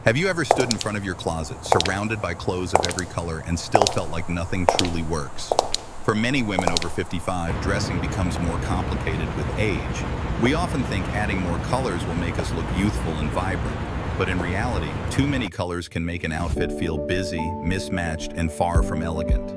Have you ever stood in front of your closet, surrounded by clothes of every color, and still felt like nothing truly works? For many women over 55, dressing becomes more complicated with age. We often think adding more colors will make us look youthful and vibrant, but in reality, too many colors can make an outfit feel busy, mismatched, and far from elegant.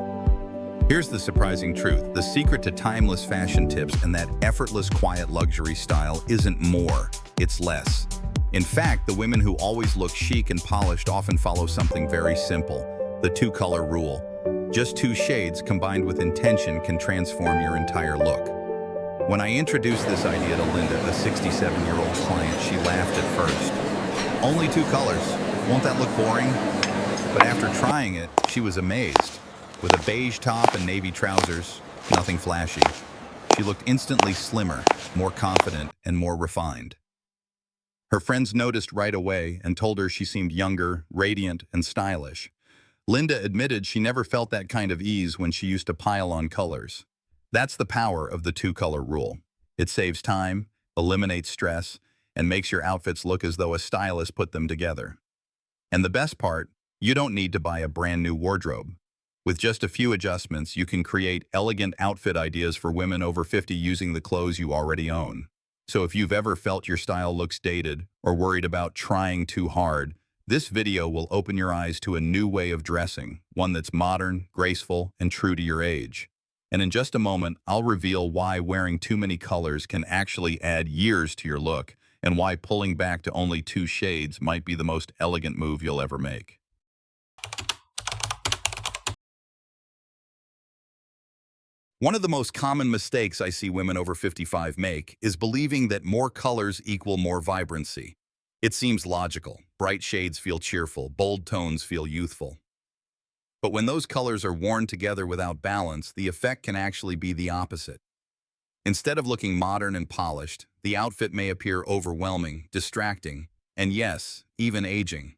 Here's the surprising truth. The secret to timeless fashion tips and that effortless, quiet luxury style isn't more, it's less. In fact, the women who always look chic and polished often follow something very simple, the two-color rule. Just two shades combined with intention can transform your entire look. When I introduced this idea to Linda, a 67-year-old client, she laughed at first. Only two colors, won't that look boring? But after trying it, she was amazed. With a beige top and navy trousers, nothing flashy, she looked instantly slimmer, more confident, and more refined. Her friends noticed right away and told her she seemed younger, radiant, and stylish. Linda admitted she never felt that kind of ease when she used to pile on colors. That's the power of the two-color rule. It saves time, eliminates stress, and makes your outfits look as though a stylist put them together. And the best part, you don't need to buy a brand new wardrobe. With just a few adjustments, you can create elegant outfit ideas for women over 50 using the clothes you already own. So if you've ever felt your style looks dated or worried about trying too hard, this video will open your eyes to a new way of dressing, one that's modern, graceful, and true to your age. And in just a moment, I'll reveal why wearing too many colors can actually add years to your look, and why pulling back to only two shades might be the most elegant move you'll ever make. One of the most common mistakes I see women over 55 make is believing that more colors equal more vibrancy. It seems logical. Bright shades feel cheerful, bold tones feel youthful. But when those colors are worn together without balance, the effect can actually be the opposite. Instead of looking modern and polished, the outfit may appear overwhelming, distracting, and yes, even aging.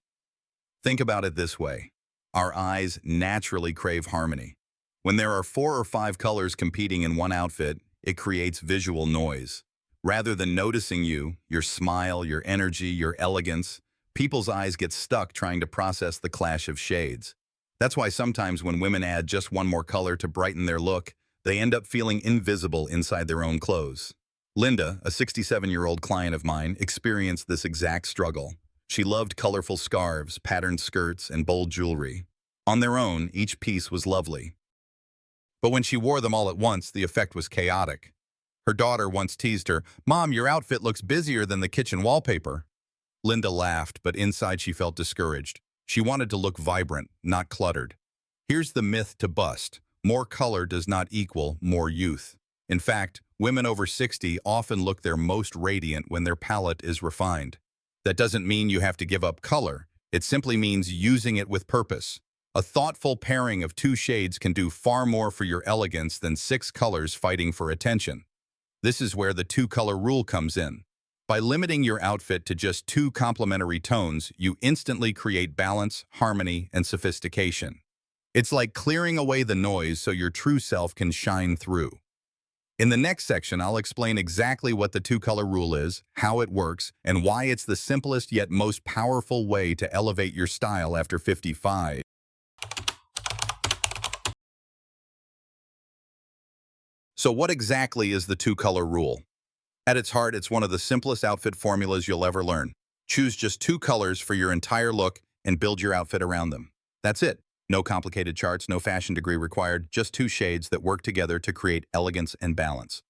Think about it this way. Our eyes naturally crave harmony. When there are 4 or 5 colors competing in one outfit, it creates visual noise. Rather than noticing you, your smile, your energy, your elegance, people's eyes get stuck trying to process the clash of shades. That's why sometimes when women add just one more color to brighten their look, they end up feeling invisible inside their own clothes. Linda, a 67-year-old client of mine, experienced this exact struggle. She loved colorful scarves, patterned skirts, and bold jewelry. On their own, each piece was lovely. But when she wore them all at once, the effect was chaotic. Her daughter once teased her, "Mom, your outfit looks busier than the kitchen wallpaper." Linda laughed, but inside she felt discouraged. She wanted to look vibrant, not cluttered. Here's the myth to bust. More color does not equal more youth. In fact, women over 60 often look their most radiant when their palette is refined. That doesn't mean you have to give up color. It simply means using it with purpose. A thoughtful pairing of two shades can do far more for your elegance than 6 colors fighting for attention. This is where the two-color rule comes in. By limiting your outfit to just 2 complementary tones, you instantly create balance, harmony, and sophistication. It's like clearing away the noise so your true self can shine through. In the next section, I'll explain exactly what the two-color rule is, how it works, and why it's the simplest yet most powerful way to elevate your style after 55. So what exactly is the two-color rule? At its heart, it's one of the simplest outfit formulas you'll ever learn. Choose just 2 colors for your entire look and build your outfit around them. That's it. No complicated charts, no fashion degree required, just 2 shades that work together to create elegance and balance.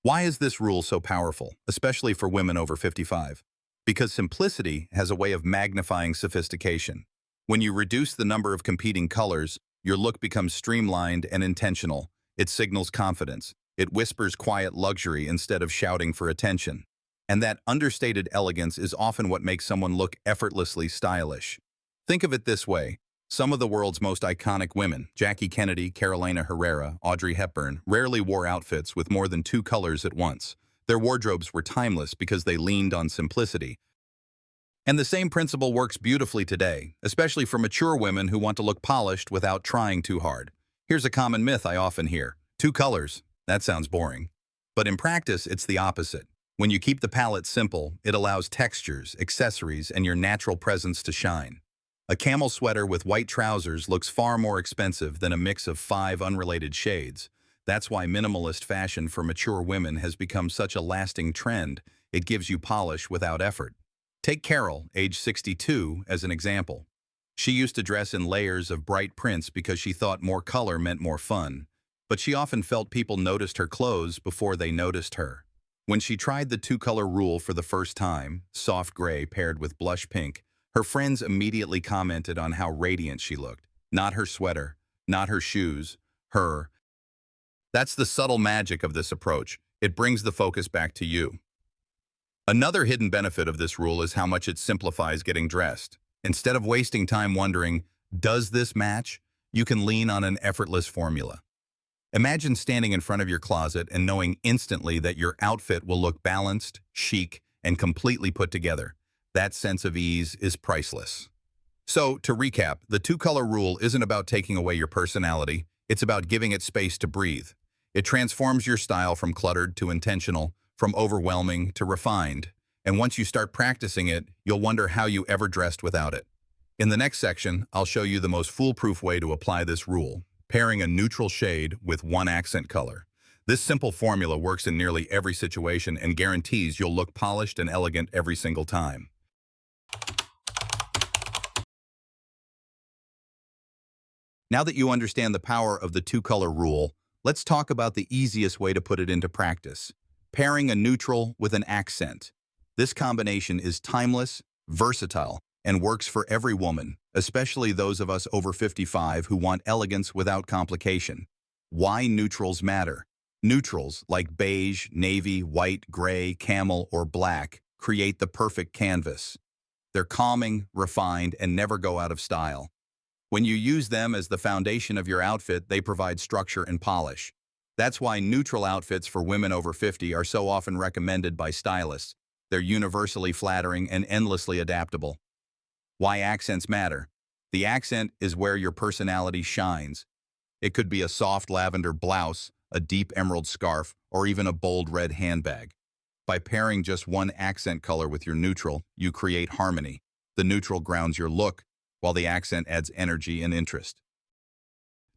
Why is this rule so powerful, especially for women over 55? Because simplicity has a way of magnifying sophistication. When you reduce the number of competing colors, your look becomes streamlined and intentional. It signals confidence. It whispers quiet luxury instead of shouting for attention. And that understated elegance is often what makes someone look effortlessly stylish. Think of it this way. Some of the world's most iconic women, Jackie Kennedy, Carolina Herrera, Audrey Hepburn, rarely wore outfits with more than 2 colors at once. Their wardrobes were timeless because they leaned on simplicity. And the same principle works beautifully today, especially for mature women who want to look polished without trying too hard. Here's a common myth I often hear. 2 colors. That sounds boring. But in practice, it's the opposite. When you keep the palette simple, it allows textures, accessories, and your natural presence to shine. A camel sweater with white trousers looks far more expensive than a mix of 5 unrelated shades. That's why minimalist fashion for mature women has become such a lasting trend. It gives you polish without effort. Take Carol, age 62, as an example. She used to dress in layers of bright prints because she thought more color meant more fun. But she often felt people noticed her clothes before they noticed her. When she tried the two-color rule for the first time, soft gray paired with blush pink, her friends immediately commented on how radiant she looked. Not her sweater, not her shoes, her. That's the subtle magic of this approach. It brings the focus back to you. Another hidden benefit of this rule is how much it simplifies getting dressed. Instead of wasting time wondering, does this match? You can lean on an effortless formula. Imagine standing in front of your closet and knowing instantly that your outfit will look balanced, chic, and completely put together. That sense of ease is priceless. So, to recap, the two-color rule isn't about taking away your personality, it's about giving it space to breathe. It transforms your style from cluttered to intentional, from overwhelming to refined. And once you start practicing it, you'll wonder how you ever dressed without it. In the next section, I'll show you the most foolproof way to apply this rule, pairing a neutral shade with one accent color. This simple formula works in nearly every situation and guarantees you'll look polished and elegant every single time. Now that you understand the power of the two-color rule, let's talk about the easiest way to put it into practice. Pairing a neutral with an accent. This combination is timeless, versatile, and works for every woman, especially those of us over 55 who want elegance without complication. Why neutrals matter? Neutrals, like beige, navy, white, gray, camel, or black, create the perfect canvas. They're calming, refined, and never go out of style. When you use them as the foundation of your outfit, they provide structure and polish. That's why neutral outfits for women over 50 are so often recommended by stylists. They're universally flattering and endlessly adaptable. Why accents matter? The accent is where your personality shines. It could be a soft lavender blouse, a deep emerald scarf, or even a bold red handbag. By pairing just one accent color with your neutral, you create harmony. The neutral grounds your look, while the accent adds energy and interest.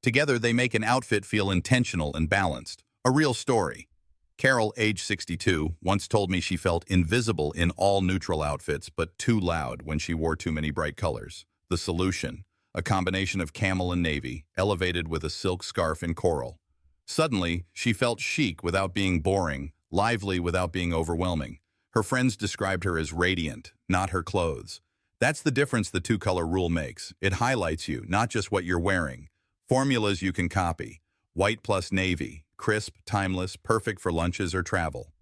Together, they make an outfit feel intentional and balanced. A real story. Carol, age 62, once told me she felt invisible in all neutral outfits, but too loud when she wore too many bright colors. The solution, a combination of camel and navy, elevated with a silk scarf in coral. Suddenly, she felt chic without being boring, lively without being overwhelming. Her friends described her as radiant, not her clothes. That's the difference the two-color rule makes. It highlights you, not just what you're wearing. Formulas you can copy. White plus navy, crisp, timeless, perfect for lunches or travel.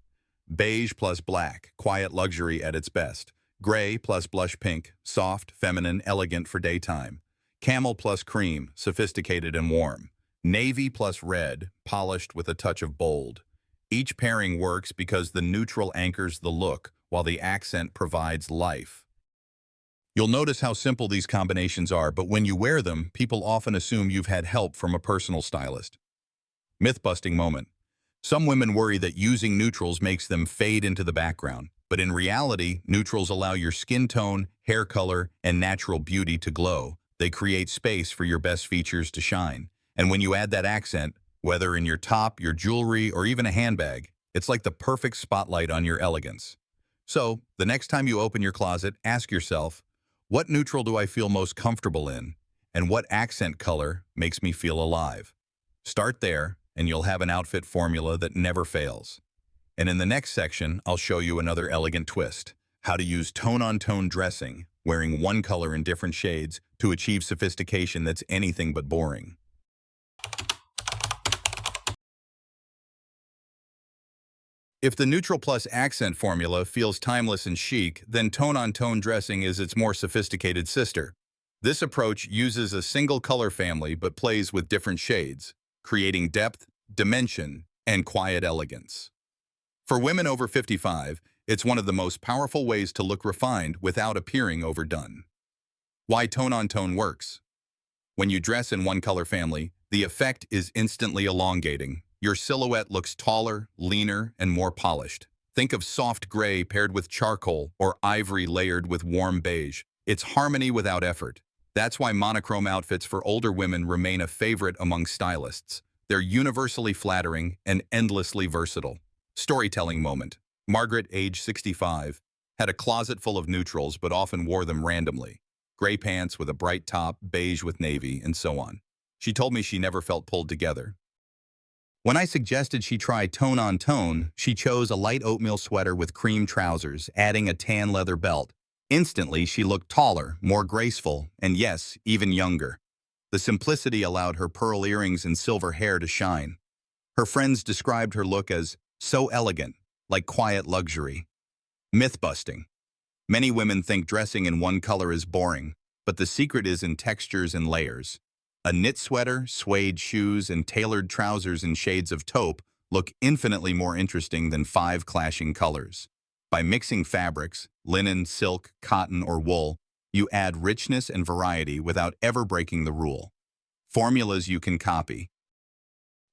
Beige plus black, quiet luxury at its best. Gray plus blush pink, soft, feminine, elegant for daytime. Camel plus cream, sophisticated and warm. Navy plus red, polished with a touch of bold. Each pairing works because the neutral anchors the look, while the accent provides life. You'll notice how simple these combinations are, but when you wear them, people often assume you've had help from a personal stylist. Myth-busting moment. Some women worry that using neutrals makes them fade into the background, but in reality, neutrals allow your skin tone, hair color, and natural beauty to glow. They create space for your best features to shine. And when you add that accent, whether in your top, your jewelry, or even a handbag, it's like the perfect spotlight on your elegance. So, the next time you open your closet, ask yourself, what neutral do I feel most comfortable in? And what accent color makes me feel alive? Start there, and you'll have an outfit formula that never fails. And in the next section, I'll show you another elegant twist, how to use tone-on-tone dressing, wearing one color in different shades, to achieve sophistication that's anything but boring. If the neutral plus accent formula feels timeless and chic, then tone-on-tone dressing is its more sophisticated sister. This approach uses a single color family but plays with different shades, creating depth, dimension, and quiet elegance. For women over 55, it's one of the most powerful ways to look refined without appearing overdone. Why tone-on-tone works. When you dress in one color family, the effect is instantly elongating. Your silhouette looks taller, leaner, and more polished. Think of soft gray paired with charcoal or ivory layered with warm beige. It's harmony without effort. That's why monochrome outfits for older women remain a favorite among stylists. They're universally flattering and endlessly versatile. Storytelling moment. Margaret, age 65, had a closet full of neutrals but often wore them randomly. Gray pants with a bright top, beige with navy, and so on. She told me she never felt pulled together. When I suggested she try tone on tone, she chose a light oatmeal sweater with cream trousers, adding a tan leather belt. Instantly, she looked taller, more graceful, and yes, even younger. The simplicity allowed her pearl earrings and silver hair to shine. Her friends described her look as so elegant, like quiet luxury. Myth-busting. Many women think dressing in one color is boring, but the secret is in textures and layers. A knit sweater, suede shoes, and tailored trousers in shades of taupe look infinitely more interesting than 5 clashing colors. By mixing fabrics, linen, silk, cotton, or wool, you add richness and variety without ever breaking the rule. Formulas you can copy.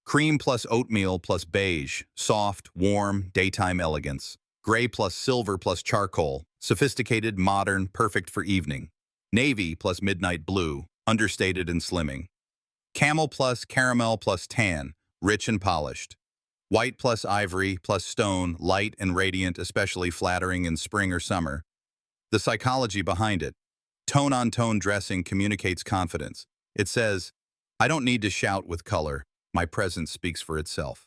Cream plus oatmeal plus beige, soft, warm, daytime elegance. Gray plus silver plus charcoal, sophisticated, modern, perfect for evening. Navy plus midnight blue, understated and slimming. Camel plus caramel plus tan, rich and polished. White plus ivory plus stone, light and radiant, especially flattering in spring or summer. The psychology behind it. Tone-on-tone dressing communicates confidence. It says, I don't need to shout with color. My presence speaks for itself.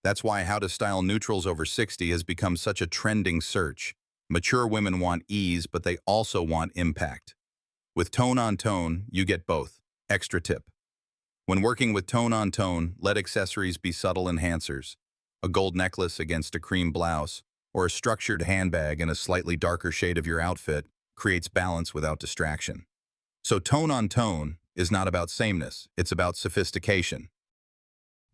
That's why how to style neutrals over 60 has become such a trending search. Mature women want ease, but they also want impact. With tone-on-tone, you get both. Extra tip. When working with tone-on-tone, let accessories be subtle enhancers. A gold necklace against a cream blouse, or a structured handbag in a slightly darker shade of your outfit creates balance without distraction. So tone-on-tone is not about sameness, it's about sophistication.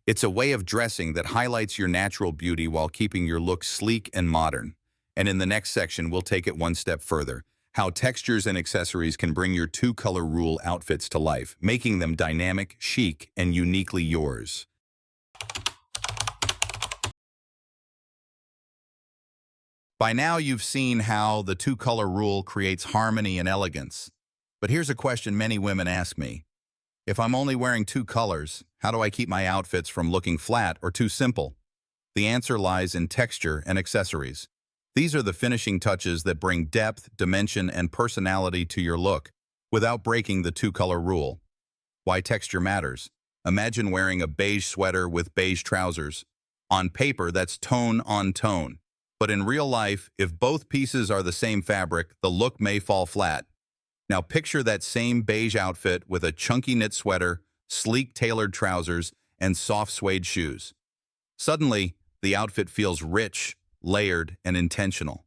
It's a way of dressing that highlights your natural beauty while keeping your look sleek and modern. And in the next section, we'll take it one step further. How textures and accessories can bring your 2-color rule outfits to life, making them dynamic, chic, and uniquely yours. By now, you've seen how the 2-color rule creates harmony and elegance. But here's a question many women ask me. If I'm only wearing 2 colors, how do I keep my outfits from looking flat or too simple? The answer lies in texture and accessories. These are the finishing touches that bring depth, dimension, and personality to your look without breaking the 2-color rule. Why texture matters. Imagine wearing a beige sweater with beige trousers. On paper, that's tone on tone. But in real life, if both pieces are the same fabric, the look may fall flat. Now picture that same beige outfit with a chunky knit sweater, sleek tailored trousers, and soft suede shoes. Suddenly, the outfit feels rich, layered, and intentional.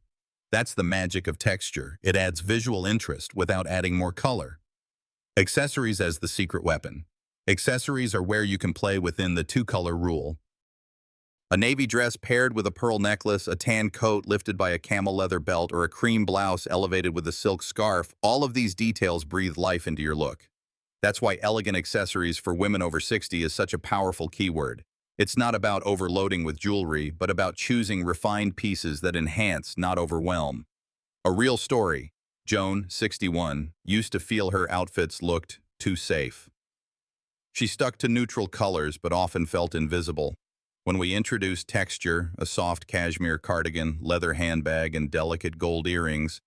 That's the magic of texture. It adds visual interest without adding more color. Accessories as the secret weapon. Accessories are where you can play within the 2-color rule. A navy dress paired with a pearl necklace, a tan coat lifted by a camel leather belt, or a cream blouse elevated with a silk scarf, all of these details breathe life into your look. That's why elegant accessories for women over 60 is such a powerful keyword. It's not about overloading with jewelry, but about choosing refined pieces that enhance, not overwhelm. A real story. Joan, 61, used to feel her outfits looked too safe. She stuck to neutral colors but often felt invisible. When we introduced texture, a soft cashmere cardigan, leather handbag, and delicate gold earrings,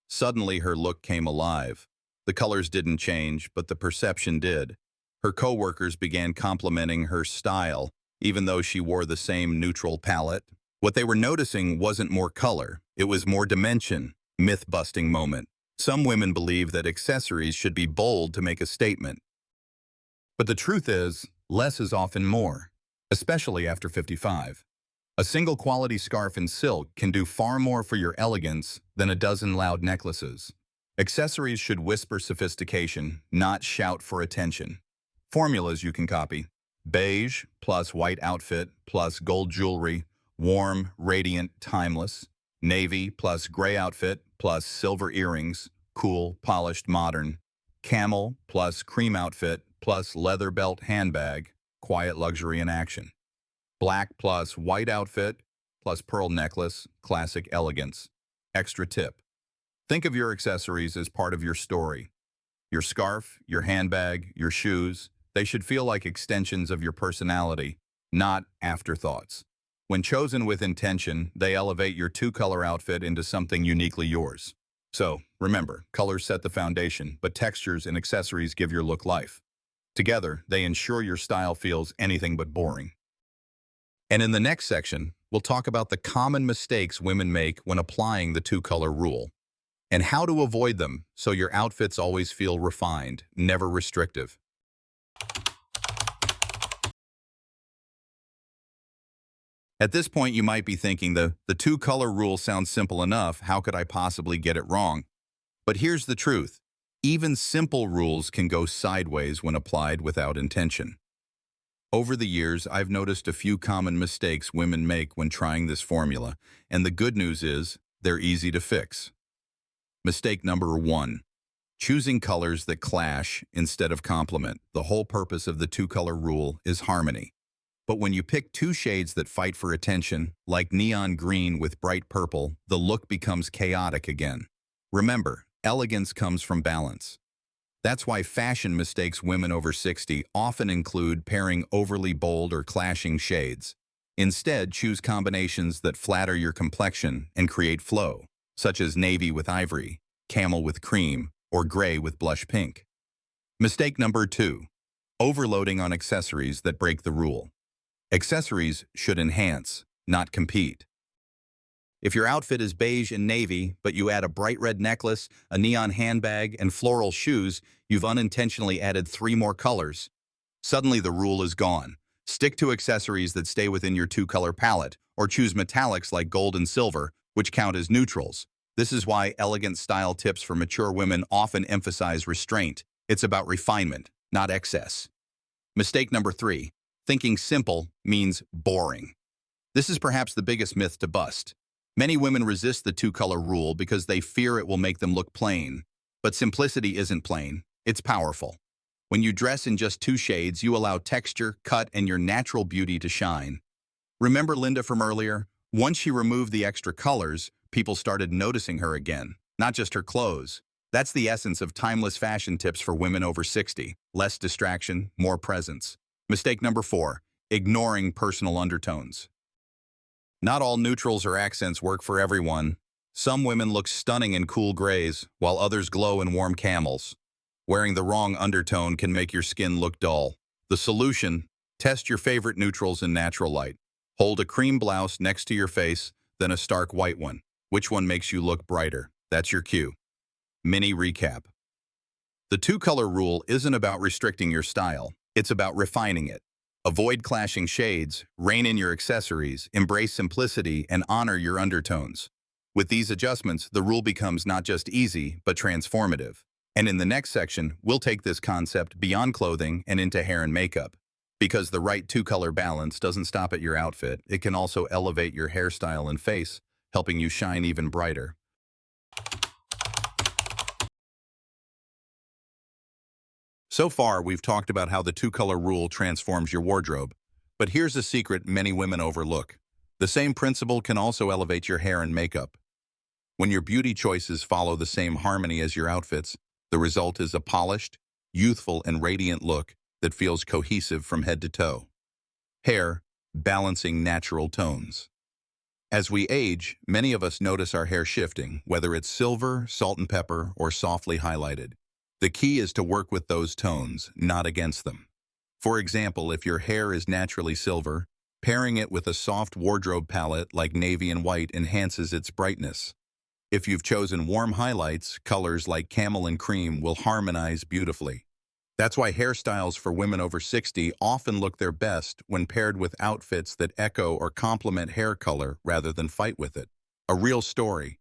suddenly her look came alive. The colors didn't change, but the perception did. Her coworkers began complimenting her style, even though she wore the same neutral palette. What they were noticing wasn't more color, it was more dimension. Myth-busting moment. Some women believe that accessories should be bold to make a statement. But the truth is, less is often more, especially after 55. A single quality scarf in silk can do far more for your elegance than a dozen loud necklaces. Accessories should whisper sophistication, not shout for attention. Formulas you can copy. Beige plus white outfit plus gold jewelry, warm, radiant, timeless. Navy plus gray outfit plus silver earrings, cool, polished, modern. Camel plus cream outfit plus leather belt handbag, quiet luxury in action. Black plus white outfit, plus pearl necklace, classic elegance. Extra tip. Think of your accessories as part of your story. Your scarf, your handbag, your shoes, they should feel like extensions of your personality, not afterthoughts. When chosen with intention, they elevate your two-color outfit into something uniquely yours. So, remember, colors set the foundation, but textures and accessories give your look life. Together, they ensure your style feels anything but boring. And in the next section, we'll talk about the common mistakes women make when applying the two-color rule, and how to avoid them so your outfits always feel refined, never restrictive. At this point, you might be thinking the two-color rule sounds simple enough, how could I possibly get it wrong? But here's the truth. Even simple rules can go sideways when applied without intention. Over the years, I've noticed a few common mistakes women make when trying this formula, and the good news is they're easy to fix. Mistake number 1. Choosing colors that clash instead of complement. The whole purpose of the two-color rule is harmony. But when you pick two shades that fight for attention, like neon green with bright purple, the look becomes chaotic again. Remember, elegance comes from balance. That's why fashion mistakes women over 60 often include pairing overly bold or clashing shades. Instead, choose combinations that flatter your complexion and create flow, such as navy with ivory, camel with cream, or gray with blush pink. Mistake number 2. Overloading on accessories that break the rule. Accessories should enhance, not compete. If your outfit is beige and navy, but you add a bright red necklace, a neon handbag, and floral shoes, you've unintentionally added 3 more colors. Suddenly the rule is gone. Stick to accessories that stay within your two-color palette, or choose metallics like gold and silver, which count as neutrals. This is why elegant style tips for mature women often emphasize restraint. It's about refinement, not excess. Mistake number 3. Thinking simple means boring. This is perhaps the biggest myth to bust. Many women resist the two-color rule because they fear it will make them look plain. But simplicity isn't plain, it's powerful. When you dress in just 2 shades, you allow texture, cut, and your natural beauty to shine. Remember Linda from earlier? Once she removed the extra colors, people started noticing her again, not just her clothes. That's the essence of timeless fashion tips for women over 60. Less distraction, more presence. Mistake number 4. Ignoring personal undertones. Not all neutrals or accents work for everyone. Some women look stunning in cool grays, while others glow in warm camels. Wearing the wrong undertone can make your skin look dull. The solution: test your favorite neutrals in natural light. Hold a cream blouse next to your face, then a stark white one. Which one makes you look brighter? That's your cue. Mini recap. The two-color rule isn't about restricting your style. It's about refining it. Avoid clashing shades, rein in your accessories, embrace simplicity, and honor your undertones. With these adjustments, the rule becomes not just easy, but transformative. And in the next section, we'll take this concept beyond clothing and into hair and makeup. Because the right two-color balance doesn't stop at your outfit, it can also elevate your hairstyle and face, helping you shine even brighter. So far, we've talked about how the two-color rule transforms your wardrobe. But here's a secret many women overlook. The same principle can also elevate your hair and makeup. When your beauty choices follow the same harmony as your outfits, the result is a polished, youthful, and radiant look that feels cohesive from head to toe. Hair, balancing natural tones. As we age, many of us notice our hair shifting, whether it's silver, salt and pepper, or softly highlighted. The key is to work with those tones, not against them. For example, if your hair is naturally silver, pairing it with a soft wardrobe palette like navy and white enhances its brightness. If you've chosen warm highlights, colors like camel and cream will harmonize beautifully. That's why hairstyles for women over 60 often look their best when paired with outfits that echo or complement hair color rather than fight with it. A real story.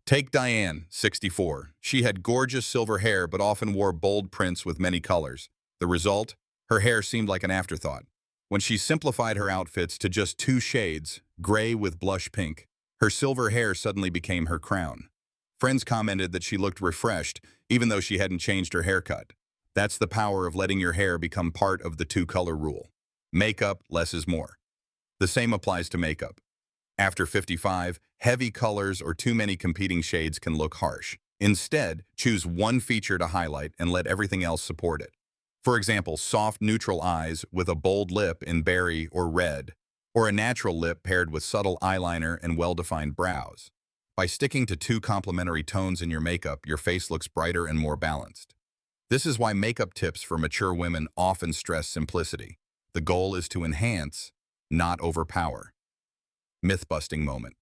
Take Diane, 64. She had gorgeous silver hair but often wore bold prints with many colors. The result? Her hair seemed like an afterthought. When she simplified her outfits to just 2 shades, gray with blush pink, her silver hair suddenly became her crown. Friends commented that she looked refreshed, even though she hadn't changed her haircut. That's the power of letting your hair become part of the two-color rule. Makeup, less is more. The same applies to makeup. After 55, heavy colors or too many competing shades can look harsh. Instead, choose one feature to highlight and let everything else support it. For example, soft neutral eyes with a bold lip in berry or red, or a natural lip paired with subtle eyeliner and well-defined brows. By sticking to two complementary tones in your makeup, your face looks brighter and more balanced. This is why makeup tips for mature women often stress simplicity. The goal is to enhance, not overpower. Myth-busting moment.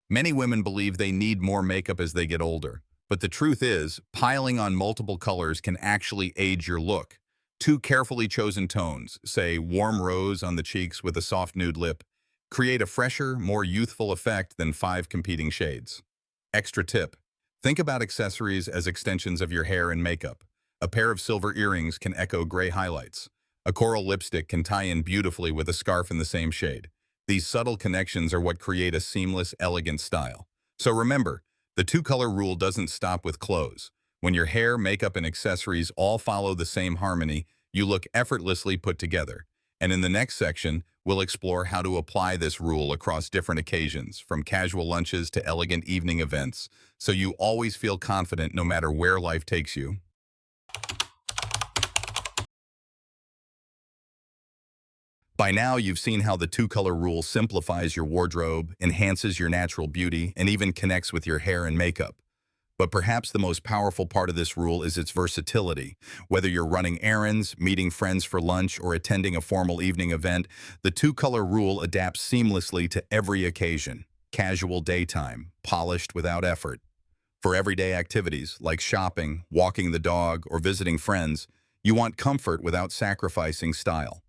Many women believe they need more makeup as they get older, but the truth is, piling on multiple colors can actually age your look. Two carefully chosen tones, say warm rose on the cheeks with a soft nude lip, create a fresher, more youthful effect than five competing shades. Extra tip. Think about accessories as extensions of your hair and makeup. A pair of silver earrings can echo gray highlights. A coral lipstick can tie in beautifully with a scarf in the same shade. These subtle connections are what create a seamless, elegant style. So remember, the two-color rule doesn't stop with clothes. When your hair, makeup, and accessories all follow the same harmony, you look effortlessly put together. And in the next section, we'll explore how to apply this rule across different occasions, from casual lunches to elegant evening events, so you always feel confident no matter where life takes you. By now, you've seen how the two-color rule simplifies your wardrobe, enhances your natural beauty, and even connects with your hair and makeup. But perhaps the most powerful part of this rule is its versatility. Whether you're running errands, meeting friends for lunch, or attending a formal evening event, the two-color rule adapts seamlessly to every occasion. Casual daytime, polished without effort. For everyday activities like shopping, walking the dog, or visiting friends, you want comfort without sacrificing style.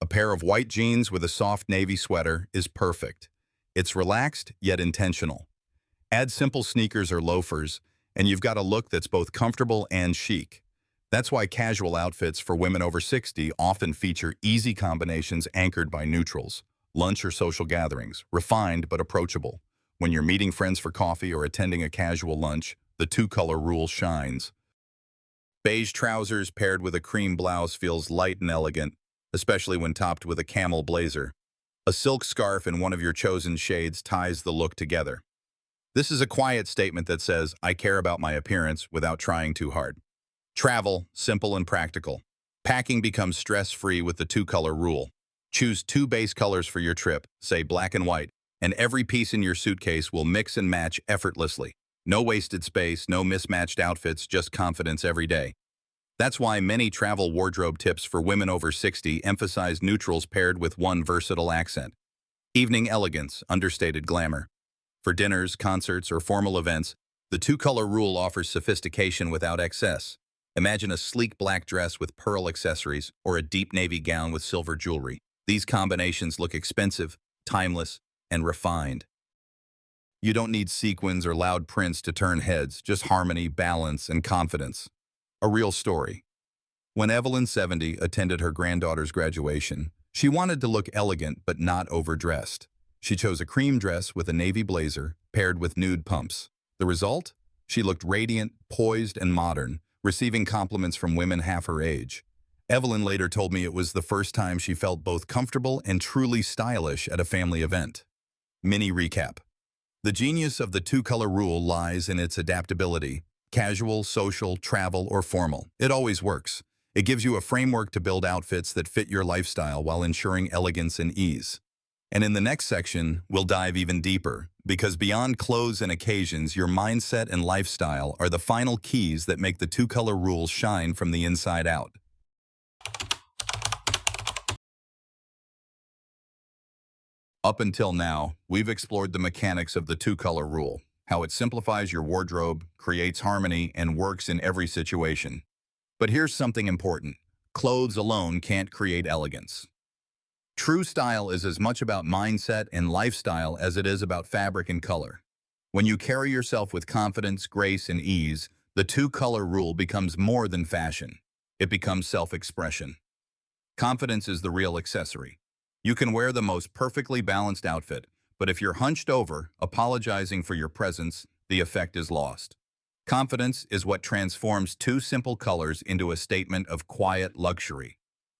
A pair of white jeans with a soft navy sweater is perfect. It's relaxed yet intentional. Add simple sneakers or loafers, and you've got a look that's both comfortable and chic. That's why casual outfits for women over 60 often feature easy combinations anchored by neutrals. Lunch or social gatherings, refined but approachable. When you're meeting friends for coffee or attending a casual lunch, the two-color rule shines. Beige trousers paired with a cream blouse feels light and elegant, especially when topped with a camel blazer. A silk scarf in one of your chosen shades ties the look together. This is a quiet statement that says, I care about my appearance without trying too hard. Travel, simple and practical. Packing becomes stress-free with the two-color rule. Choose two base colors for your trip, say black and white, and every piece in your suitcase will mix and match effortlessly. No wasted space, no mismatched outfits, just confidence every day. That's why many travel wardrobe tips for women over 60 emphasize neutrals paired with one versatile accent. Evening elegance, understated glamour. For dinners, concerts, or formal events, the two-color rule offers sophistication without excess. Imagine a sleek black dress with pearl accessories or a deep navy gown with silver jewelry. These combinations look expensive, timeless, and refined. You don't need sequins or loud prints to turn heads, just harmony, balance, and confidence. A real story. When Evelyn, 70, attended her granddaughter's graduation, she wanted to look elegant but not overdressed. She chose a cream dress with a navy blazer paired with nude pumps. The result? She looked radiant, poised, and modern, receiving compliments from women half her age. Evelyn later told me it was the first time she felt both comfortable and truly stylish at a family event. Mini recap. The genius of the two-color rule lies in its adaptability. Casual, social, travel, or formal. It always works. It gives you a framework to build outfits that fit your lifestyle while ensuring elegance and ease. And in the next section, we'll dive even deeper, because beyond clothes and occasions, your mindset and lifestyle are the final keys that make the two-color rule shine from the inside out. Up until now, we've explored the mechanics of the two-color rule, how it simplifies your wardrobe, creates harmony, and works in every situation. But here's something important. Clothes alone can't create elegance. True style is as much about mindset and lifestyle as it is about fabric and color. When you carry yourself with confidence, grace, and ease, the two-color rule becomes more than fashion. It becomes self-expression. Confidence is the real accessory. You can wear the most perfectly balanced outfit, but if you're hunched over, apologizing for your presence, the effect is lost. Confidence is what transforms two simple colors into a statement of quiet luxury.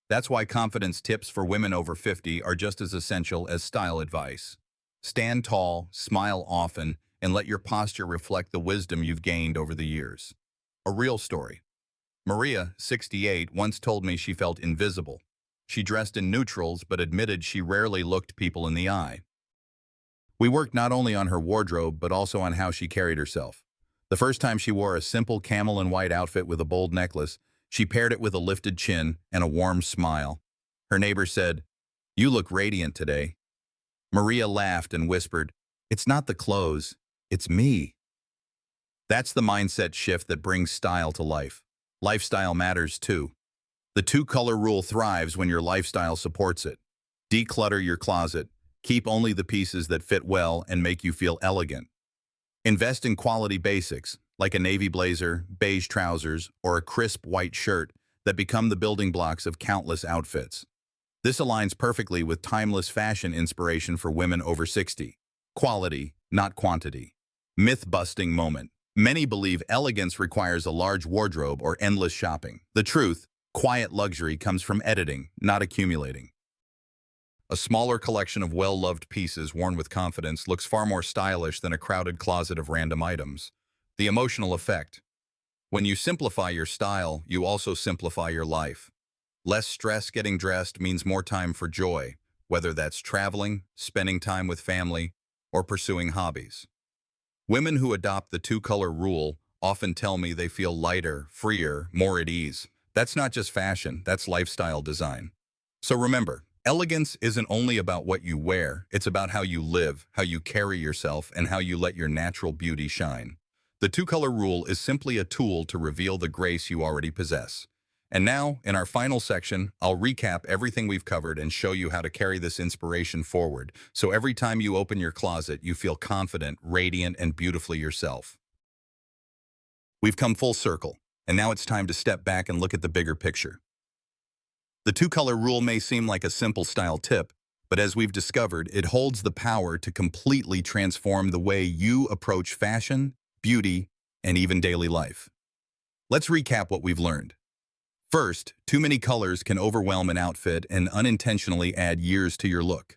That's why confidence tips for women over 50 are just as essential as style advice. Stand tall, smile often, and let your posture reflect the wisdom you've gained over the years. A real story. Maria, 68, once told me she felt invisible. She dressed in neutrals but admitted she rarely looked people in the eye. We worked not only on her wardrobe but also on how she carried herself. The first time she wore a simple camel and white outfit with a bold necklace, she paired it with a lifted chin and a warm smile. Her neighbor said, "You look radiant today." Maria laughed and whispered, "It's not the clothes, it's me." That's the mindset shift that brings style to life. Lifestyle matters too. The two-color rule thrives when your lifestyle supports it. Declutter your closet. Keep only the pieces that fit well and make you feel elegant. Invest in quality basics, like a navy blazer, beige trousers, or a crisp white shirt that become the building blocks of countless outfits. This aligns perfectly with timeless fashion inspiration for women over 60. Quality, not quantity. Myth-busting moment. Many believe elegance requires a large wardrobe or endless shopping. The truth, quiet luxury comes from editing, not accumulating. A smaller collection of well-loved pieces worn with confidence looks far more stylish than a crowded closet of random items. The emotional effect. When you simplify your style, you also simplify your life. Less stress getting dressed means more time for joy, whether that's traveling, spending time with family, or pursuing hobbies. Women who adopt the two-color rule often tell me they feel lighter, freer, more at ease. That's not just fashion, that's lifestyle design. So remember, elegance isn't only about what you wear, it's about how you live, how you carry yourself, and how you let your natural beauty shine. The two-color rule is simply a tool to reveal the grace you already possess. And now, in our final section, I'll recap everything we've covered and show you how to carry this inspiration forward, so every time you open your closet, you feel confident, radiant, and beautifully yourself. We've come full circle, and now it's time to step back and look at the bigger picture. The two-color rule may seem like a simple style tip, but as we've discovered, it holds the power to completely transform the way you approach fashion, beauty, and even daily life. Let's recap what we've learned. First, too many colors can overwhelm an outfit and unintentionally add years to your look.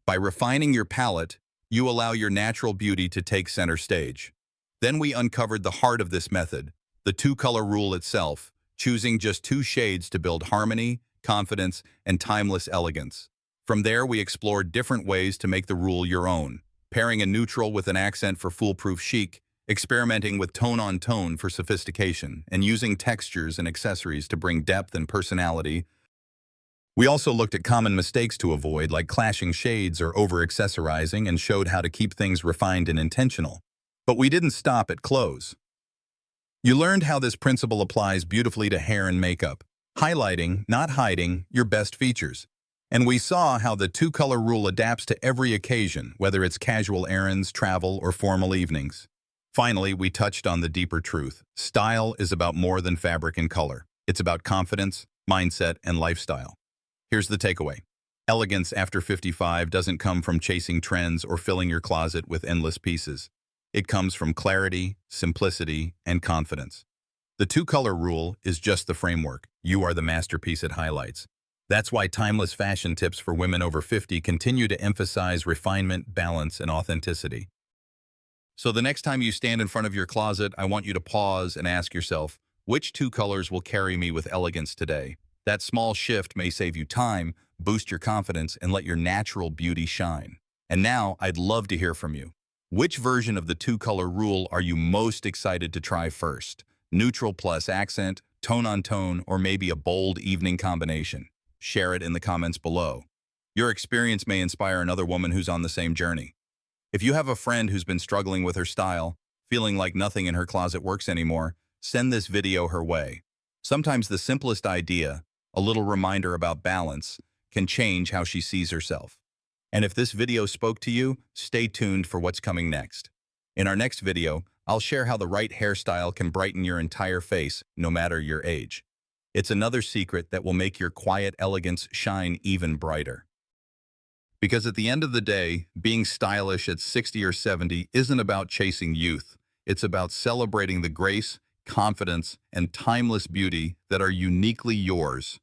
By refining your palette, you allow your natural beauty to take center stage. Then we uncovered the heart of this method, the two-color rule itself, choosing just two shades to build harmony, confidence, and timeless elegance. From there, we explored different ways to make the rule your own, pairing a neutral with an accent for foolproof chic, experimenting with tone-on-tone for sophistication, and using textures and accessories to bring depth and personality. We also looked at common mistakes to avoid, like clashing shades or over-accessorizing, and showed how to keep things refined and intentional. But we didn't stop at clothes. You learned how this principle applies beautifully to hair and makeup, highlighting, not hiding, your best features. And we saw how the two-color rule adapts to every occasion, whether it's casual errands, travel, or formal evenings. Finally, we touched on the deeper truth. Style is about more than fabric and color. It's about confidence, mindset, and lifestyle. Here's the takeaway. Elegance after 55 doesn't come from chasing trends or filling your closet with endless pieces. It comes from clarity, simplicity, and confidence. The two-color rule is just the framework. You are the masterpiece it highlights. That's why timeless fashion tips for women over 50 continue to emphasize refinement, balance, and authenticity. So the next time you stand in front of your closet, I want you to pause and ask yourself, which two colors will carry me with elegance today? That small shift may save you time, boost your confidence, and let your natural beauty shine. And now, I'd love to hear from you. Which version of the two-color rule are you most excited to try first? Neutral plus accent, tone-on-tone, or maybe a bold evening combination? Share it in the comments below. Your experience may inspire another woman who's on the same journey. If you have a friend who's been struggling with her style, feeling like nothing in her closet works anymore, send this video her way. Sometimes the simplest idea, a little reminder about balance, can change how she sees herself. And if this video spoke to you, stay tuned for what's coming next. In our next video, I'll share how the right hairstyle can brighten your entire face, no matter your age. It's another secret that will make your quiet elegance shine even brighter. Because at the end of the day, being stylish at 60 or 70 isn't about chasing youth. It's about celebrating the grace, confidence, and timeless beauty that are uniquely yours.